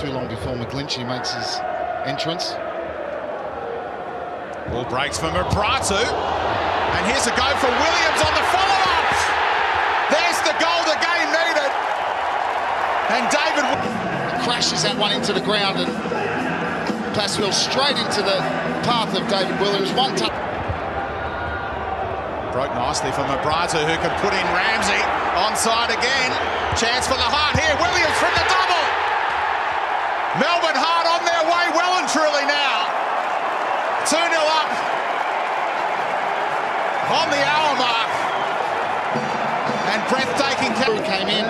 too long before McGlinchey makes his entrance. Ball breaks for Mabratu, and here's a go for Williams on the follow-up. There's the goal the game needed. And David crashes that one into the ground and Passwell straight into the path of David Williams. One touch. Broke nicely for Mabratu, who could put in Ramsey. Onside again. Chance for the Heart here. Williams from the double. Melbourne Heart on their way well and truly now. 2-0 up on the hour mark. And breathtaking came in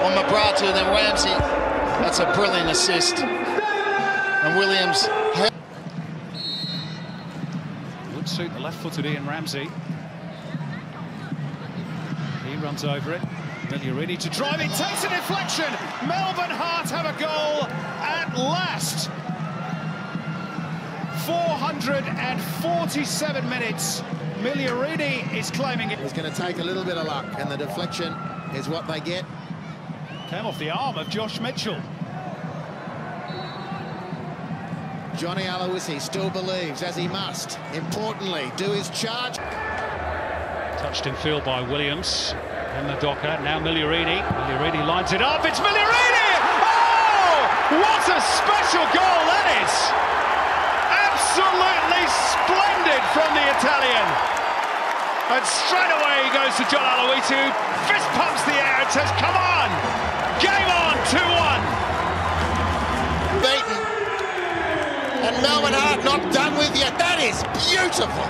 on Mabratu, then Ramsey. That's a brilliant assist. And Williams. Would suit the left-footed Ian Ramsey. He runs over it. Migliorini to drive it, takes a deflection. Melbourne Heart have a goal at last. 447 minutes. Migliorini is claiming it. It's going to take a little bit of luck, and the deflection is what they get. Came off the arm of Josh Mitchell. Johnny Aloisi still believes, as he must, importantly, do his charge. Touched in field by Williams. And the Docker, now Migliorini. Migliorini lines it up, it's Migliorini! Oh! What a special goal that is! Absolutely splendid from the Italian. And straight away he goes to John Aloisi, who fist pumps the air and says, come on! Game on, 2-1! Beaten. And Melbourne Heart not done with yet. That is beautiful.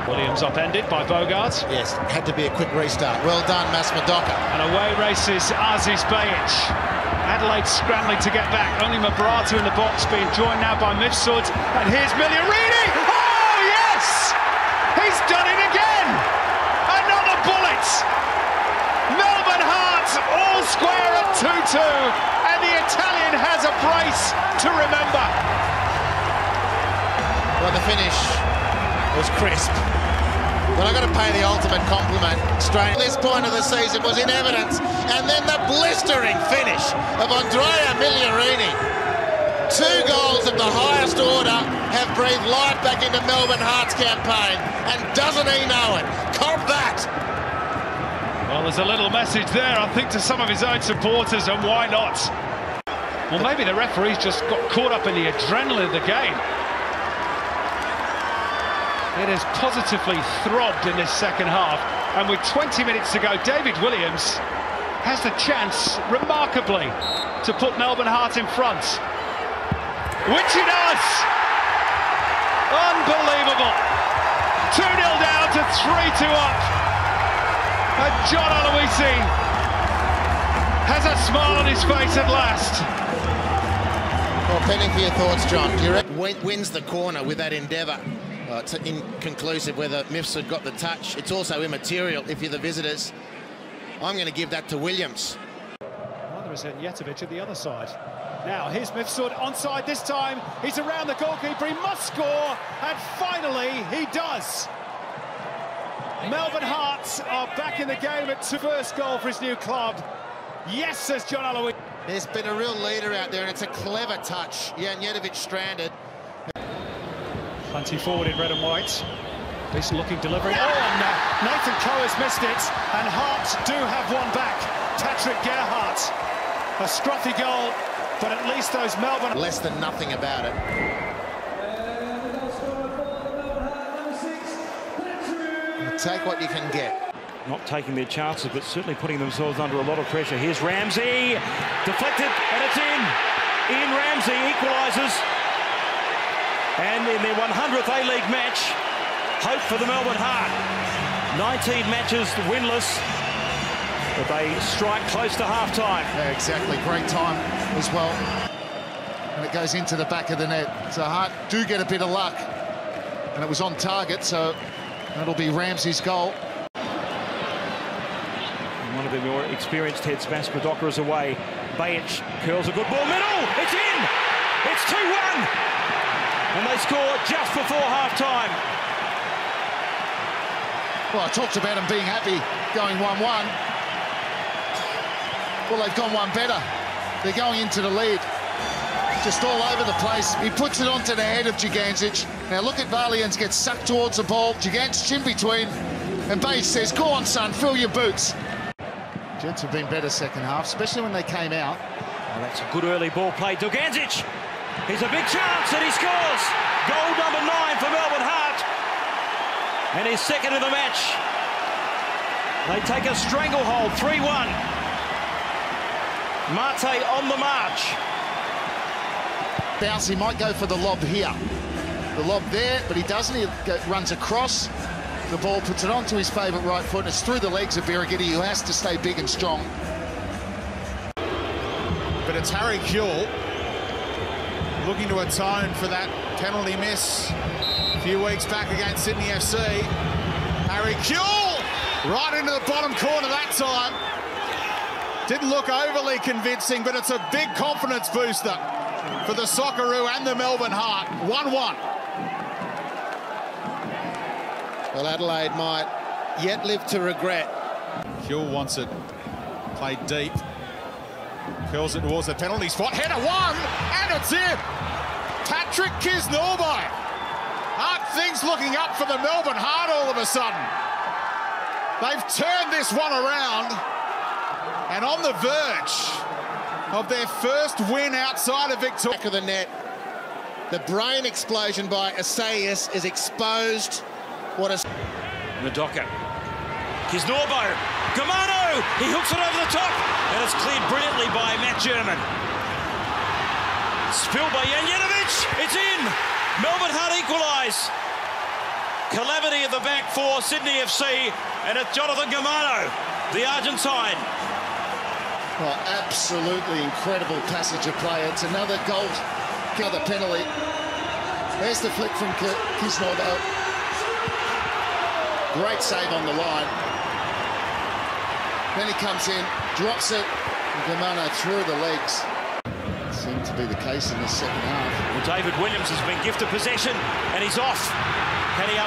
Williams upended by Bogart. Yes, had to be a quick restart. Well done, Masmadoka. And away races Aziz Bayic. Adelaide scrambling to get back. Only Mabratu in the box, being joined now by Mifsud. And here's Migliorini. Oh, yes! He's done it again! Another bullet! Melbourne Heart all square at 2-2. And the Italian has a brace to remember. Well, the finish was crisp. But I've got to pay the ultimate compliment. Straight at this point of the season was in evidence. And then the blistering finish of Andrea Migliorini. 2 goals of the highest order have breathed life back into Melbourne Heart's campaign. And doesn't he know it? Cop that! Well, there's a little message there, I think, to some of his own supporters, and why not? Well, maybe the referees just got caught up in the adrenaline of the game. It has positively throbbed in this second half, and with 20 minutes to go, David Williams has the chance, remarkably, to put Melbourne Heart in front. Which he does! Unbelievable! 2-0 down to 3-2 up. And John Aloisi has a smile on his face at last. Well, penny for your thoughts, John. Do you reckon wins the corner with that endeavour? It's inconclusive whether Mifsud got the touch. It's also immaterial if you're the visitors. I'm going to give that to Williams. Neither is Jetovic at the other side. Now, here's Mifsud onside this time. He's around the goalkeeper. He must score. And finally, he does. Melbourne Heart are back in the game at 2. First goal for his new club. Yes, says John Aloisi. There's been a real leader out there, and it's a clever touch. Jetovic stranded. Plenty forward in red and white. Decent looking delivery. Oh, and Nathan Coe has missed it. And Hearts do have one back. Patrick Gerhardt. A scruffy goal, but at least those Melbourne... Less than nothing about it. Take what you can get. Not taking their chances, but certainly putting themselves under a lot of pressure. Here's Ramsey. Deflected, and it's in. Ian Ramsey equalises. And in their 100th A-League match, hope for the Melbourne Heart. 19 matches winless, but they strike close to half-time. Yeah, exactly. Great time as well. And it goes into the back of the net. So Heart do get a bit of luck. And it was on target, so that'll be Ramsey's goal. And one of the more experienced heads, Masmadoka, is away. Bayic curls a good ball middle. It's in! It's 2-1! And they score just before half-time. Well, I talked about him being happy going 1-1. Well, they've gone one better. They're going into the lead. Just all over the place. He puts it onto the head of Giganzic. Now look at Valians get sucked towards the ball. Giganzic in between. And Bates says, go on, son, fill your boots. Jets have been better second half, especially when they came out. Well, that's a good early ball play. Giganzic. He's a big chance and he scores. Goal number 9 for Melbourne Heart. And his second of the match. They take a stranglehold, 3-1. Mate on the march. Bounce, he might go for the lob here. The lob there, but he doesn't. He runs across. The ball puts it onto his favourite right foot, and it's through the legs of Birighitti, who has to stay big and strong. But it's Harry Kuehl looking to atone for that penalty miss a few weeks back against Sydney FC. Harry Kuehl right into the bottom corner that time. Didn't look overly convincing, but it's a big confidence booster for the Socceroo and the Melbourne Heart. 1-1. Well, Adelaide might yet live to regret. Kuehl wants it played deep. Curls it towards the penalty spot. Header 1, and it's in. Patrick Kisnorbo. Aren't things looking up for the Melbourne Heart all of a sudden? They've turned this one around and on the verge of their first win outside of Victoria. Back of the net. The brain explosion by Assayas is exposed. What a... Madoka. Kisnorbo. Gamano! He hooks it over the top. And it's cleared brilliantly by Matt German. Spilled by Janjetovic. It's in. Melbourne Heart equalise. Calamity at the back for Sydney FC. And it's Jonathan Gamano, the Argentine. Well, absolutely incredible passage of play. It's another goal, another penalty. There's the flick from Kisnorbo. Great save on the line. Then he comes in, drops it, and Gamano through the legs. Seemed to be the case in the second half. Well, David Williams has been gifted possession, and he's off. Can he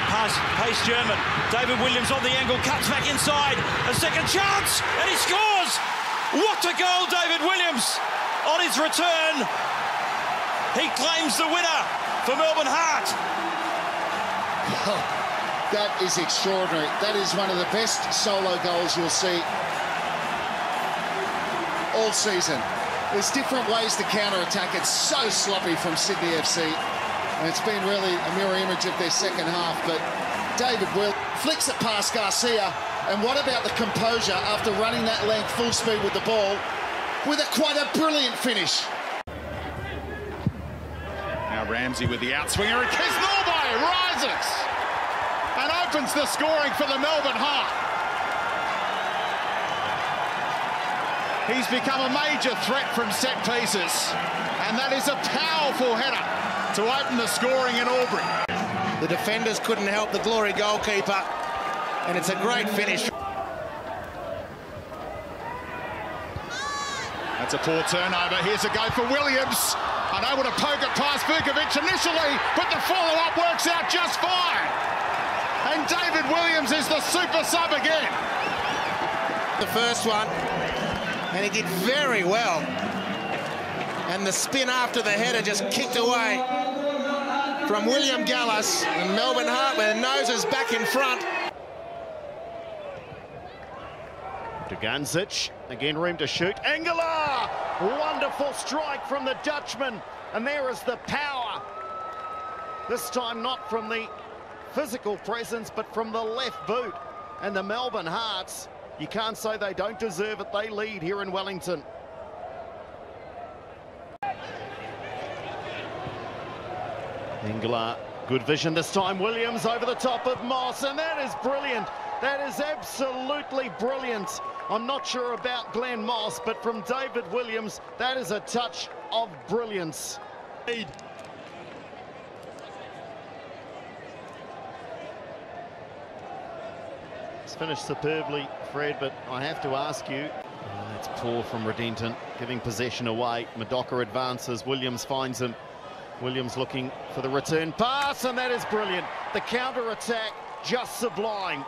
pace German? David Williams on the angle, cuts back inside. A second chance, and he scores! What a goal, David Williams! On his return, he claims the winner for Melbourne Heart. Oh, that is extraordinary. That is one of the best solo goals you'll see all season. There's different ways to counter-attack. It's so sloppy from Sydney FC. And it's been really a mirror image of their second half. But David Will flicks it past Garcia. And what about the composure after running that length full speed with the ball with quite a brilliant finish. Now Ramsey with the outswinger, and Kisnorbo rises and opens the scoring for the Melbourne Heart. He's become a major threat from set pieces, and that is a powerful header to open the scoring in Albury. The defenders couldn't help the glory goalkeeper, and it's a great finish. That's a poor turnover. Here's a go for Williams. Unable to poke it past Vukovic initially, but the follow-up works out just fine. And David Williams is the super sub again. The first one, and he did very well. And the spin after the header just kicked away from William Gallas, and Melbourne Heart with their noses back in front. Giganzic, again room to shoot. Engela! Wonderful strike from the Dutchman. And there is the power. This time not from the physical presence, but from the left boot. And the Melbourne Hearts, you can't say they don't deserve it. They lead here in Wellington. Engela, good vision this time. Williams over the top of Moss, and that is brilliant. That is absolutely brilliant. I'm not sure about Glenn Moss, but from David Williams, that is a touch of brilliance. It's finished superbly, Fred, but I have to ask you, it's poor from Redenton, giving possession away. Madoka advances, Williams finds him. Williams looking for the return pass, and that is brilliant. The counter-attack just sublime.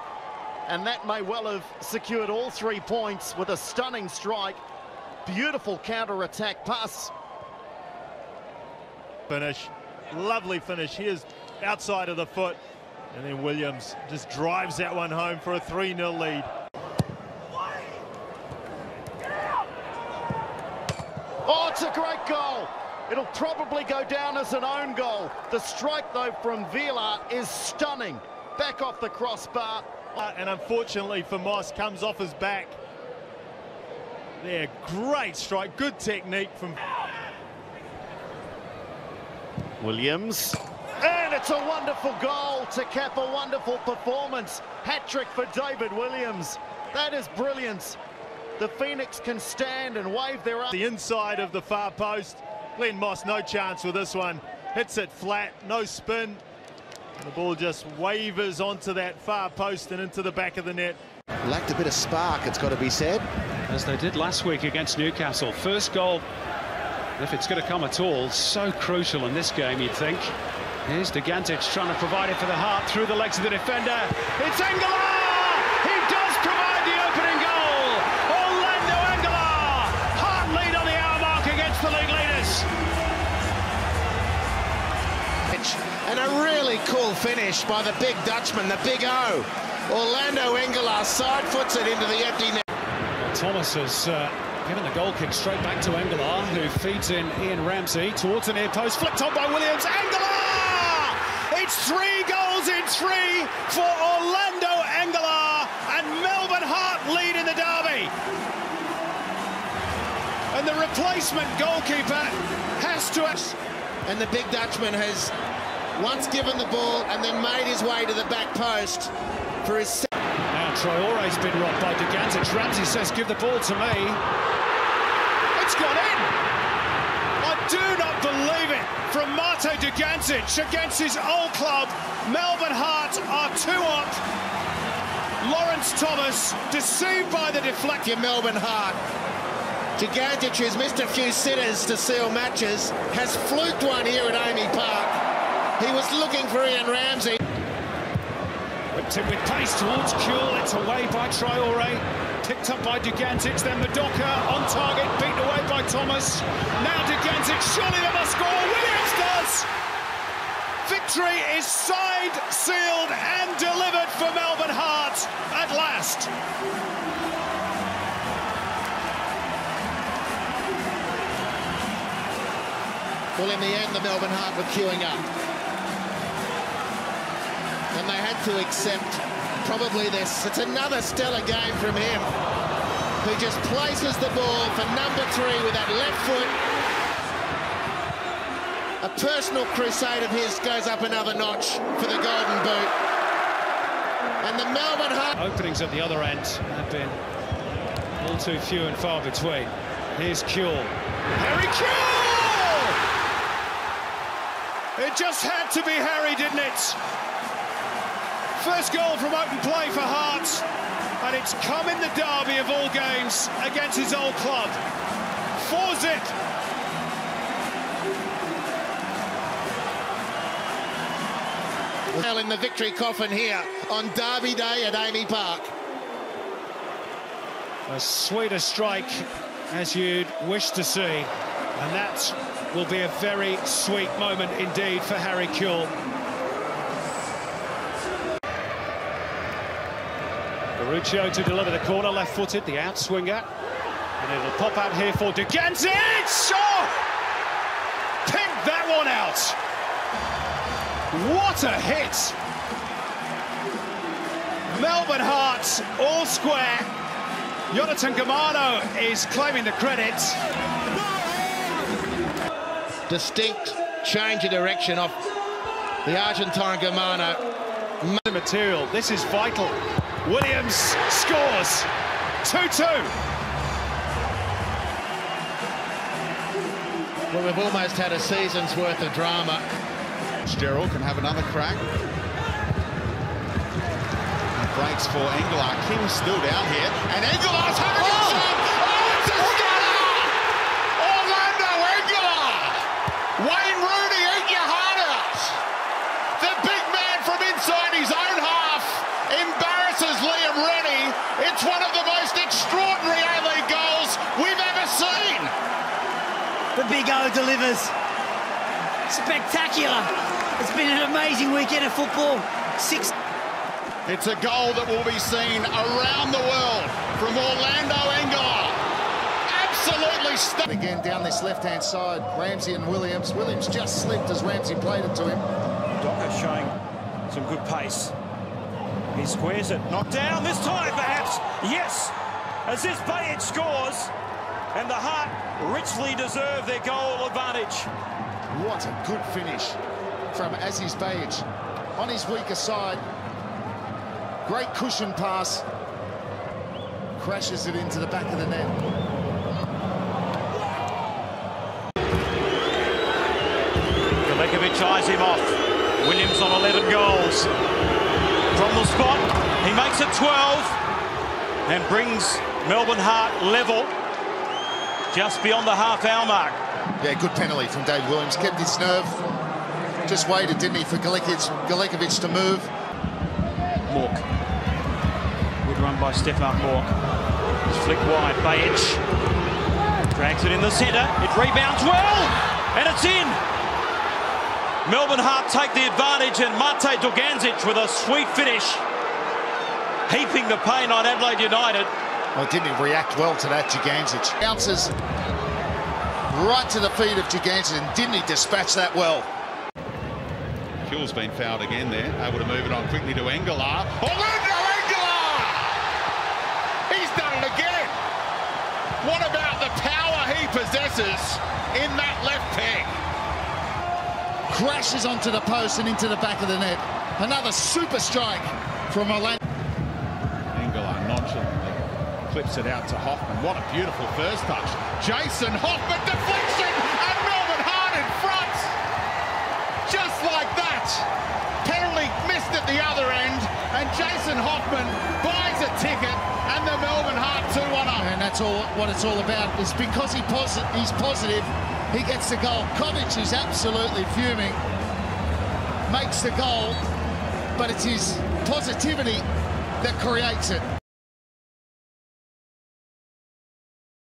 And that may well have secured all 3 points with a stunning strike beautiful counter-attack pass. Finish, lovely finish. Here's outside of the foot, and then Williams just drives that one home for a 3-0 lead. Oh, it's a great goal. It'll probably go down as an own goal. The strike, though, from Vila is stunning. Back off the crossbar. And unfortunately for Moss, comes off his back. There, great strike, good technique from Williams. And it's a wonderful goal to cap a wonderful performance. Hat-trick for David Williams. That is brilliance. The Phoenix can stand and wave their arms. The inside of the far post. Glenn Moss, no chance with this one. Hits it flat, no spin. The ball just wavers onto that far post and into the back of the net. Lacked a bit of spark, it's got to be said. As they did last week against Newcastle. First goal, if it's going to come at all, so crucial in this game, you'd think. Here's Dugantic trying to provide it for the Heart through the legs of the defender. It's Engelar! He does provide the opening goal! Orlando Engelar! Heart lead on the hour mark against the league leaders. And a really cool finish by the big Dutchman, the big O. Orlando Engelar side foots it into the empty net. Thomas has given the goal kick straight back to Engelar, who feeds in Ian Ramsey towards the near post, flicked on by Williams. Engelar! It's 3 goals in 3 for Orlando Engelar, and Melbourne Heart lead in the derby. And the replacement goalkeeper has to... And the big Dutchman has once given the ball and then made his way to the back post for his... Now Traore's been robbed by Dugantic. Ramsey says, give the ball to me. It's gone in! I do not believe it from Mate Dugantic against his old club. Melbourne Heart are 2 up. Lawrence Thomas, deceived by the deflection. Melbourne Heart. Dugantic, who's missed a few sitters to seal matches, has fluked one here at Amy Park. He was looking for Ian Ramsey. Whipped it with pace towards Kuhl. It's away by Traore. Picked up by Dugantic. Then Madoka on target. Beaten away by Thomas. Now Dugantic. Surely they must score. Williams does. Victory is signed, sealed and delivered for Melbourne Heart at last. Well, in the end, the Melbourne Heart were queuing up. And they had to accept probably this. It's another stellar game from him, who just places the ball for number 3 with that left foot. A personal crusade of his goes up another notch for the Golden Boot. And the Melbourne Heart... Openings at the other end have been all too few and far between. Here's Kuhl. Harry Kuhl! It just had to be Harry, didn't it? First goal from open play for Heart, and it's come in the derby of all games against his old club. 4-0. Well, in the victory coffin here on Derby Day at Amy Park. As sweet a strike as you'd wish to see, and that will be a very sweet moment indeed for Harry Kuhl. Baruccio to deliver the corner, left-footed, the outswinger. And it'll pop out here for Dugantic! Oh! Picked that one out! What a hit! Melbourne Heart, all square. Jonathan Gamano is claiming the credit. Distinct change of direction off the Argentine Gamano. Material, this is vital. Williams scores. 2-2. Well, we've almost had a season's worth of drama. Gerald can have another crack. Breaks for Engelar. King's still down here, and Engelar's having a shot. Oh, it's a stunner! Orlando Engelar! Wayne Rooney, eat your heart out! The big man from inside his own half embarrasses Liam Rennie. It's one of the most extraordinary A-League goals we've ever seen. the Big O delivers. Spectacular. It's been an amazing weekend of football. It's a goal that will be seen around the world from Orlando Engler. Absolutely stunning. Again down this left-hand side, Ramsey and Williams. Williams just slipped as Ramsey played it to him. Docker showing some good pace. He squares it, knocked down this time perhaps. Yes, as this Bajic scores, and the Heart richly deserve their goal advantage. What a good finish from Aziz Bajic on his weaker side. Great cushion pass. Crashes it into the back of the net. Galekovic eyes him off. Williams on 11 goals. From the spot, he makes it 12 and brings Melbourne Heart level just beyond the half-hour mark. Yeah, good penalty from Dave Williams. Kept his nerve. Just waited, didn't he, for Galekovic to move. Mork. Good run by Stefan Mork. It's flicked wide. Bajic drags it in the centre. It rebounds well, and it's in. Melbourne Heart take the advantage, and Mate Dugandzic with a sweet finish, heaping the pain on Adelaide United. Well, didn't he react well to that, Dugandzic? Bounces right to the feet of Dugandzic, and didn't he dispatch that well? Hill's been fouled again there, able to move it on quickly to Engler. Orlando Engler! He's done it again! What about the power he possesses in that left peg? Crashes onto the post and into the back of the net. Another super strike from Orlando. Engler nonchalantly clips it out to Hoffman. What a beautiful first touch. Jason Hoffman, deflection, and Melbourne Heart in front. Just like that. Penalty missed at the other end, and Jason Hoffman buys a ticket, and the Melbourne Heart 2-1 up. And that's all what it's all about. It's because he's positive. He gets the goal. Kovic is absolutely fuming. Makes the goal, but it's his positivity that creates it.